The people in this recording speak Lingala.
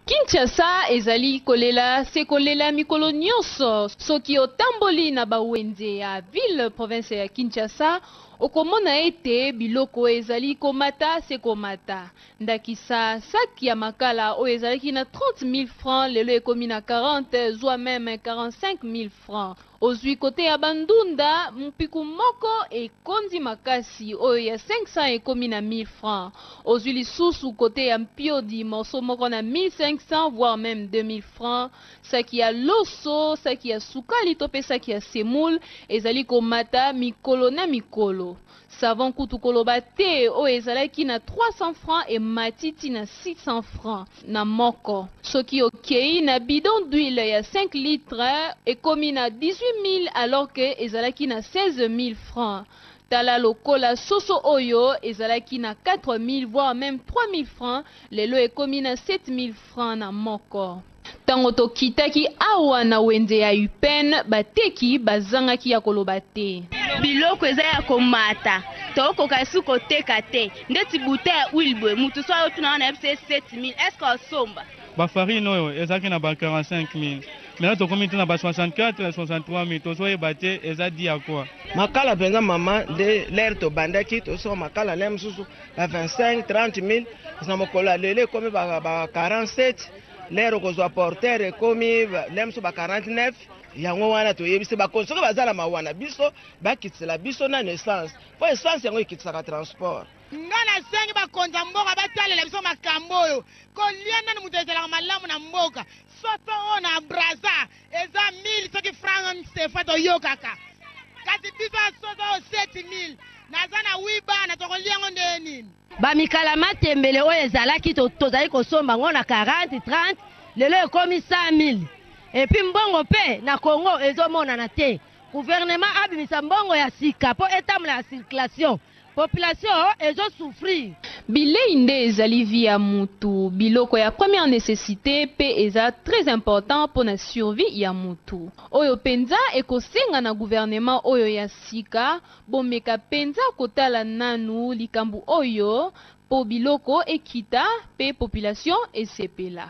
Kinshasa ezali kolela se kolela mikolo nyonso soki otamboli na bawenze ya ville province ya Kinshasa okomona ete biloko ezali komata se komata ndakisa saki ya makala o ezalaki na 30 000 francs lelo ekomi na 40 zwa même 45 000 francs ozwi kote ya bandunda mpiku moko ekondi makasi oyo ya 500 ekomi na 1000 francs ozwi lisusu kote ya mpiodi morso moko na 1500 voire même 2000 francs saki ya loso saki ya sukali to pe saki ya semoule ezali komata mikolo na mikolo savon kutu koloba te o ezalaki na 300 francs et matiti na 600 francs na moko soki okei na bidon d'huile ya 5 litres ekomi na 18 000 alors que ezalaki na 16 000 francs tala lokola soso oyo ezalaki na 4 000 voire même 3 000 francs lelo ekomi na 7 000 francs na moko tango tokitaki awa na wenze ya upen bateki bazangaki ya koloba te biloko eza ya komata tokoka su koteka te ndeti bute ya huile mutu so oyo tuna wana ebise 7000 est-ce osomba ba farine oyo ezaki na ba 45000 mais tokomi na ba 64 63000 tozoyeba te eza di ya kwa makala penza mama de l'air to bandaki to so makala na msusu ba 25 30000 na mokola lele komi ba 47 l'air kozwa porteur komi lemso ba 49 yango wana toyebise bakonsoki bazala mawana biso bakitsela biso na essence po essence yango ekitsaka transport ngana sengi bakonza mboka batalela biso makambo oyo kolia nani mutu ezalaka malamu na mboka soto oyo na braza eza 1000 soki franc sefa toyokaka kasi biso soto oyo 7000 naza na wiba na tokolia yango nde nini bamikala matembele oyo ezalaki tozali kosomba ngo na 40 30 lelo ekomi 100 000 et puis mbongo pe na Congo ezomonana te gouvernement abimisa mbongo ya sika po etamula ya circulation population ezosouffrir bilei nde ezali vi ya mutu biloko ya première nécessité pe eza très important pour na survie ya mutu oyo penza ekosenga na gouvernement oyo ya sika bomeka penza kotala nanu likambu oyo po biloko ekita pe population esepela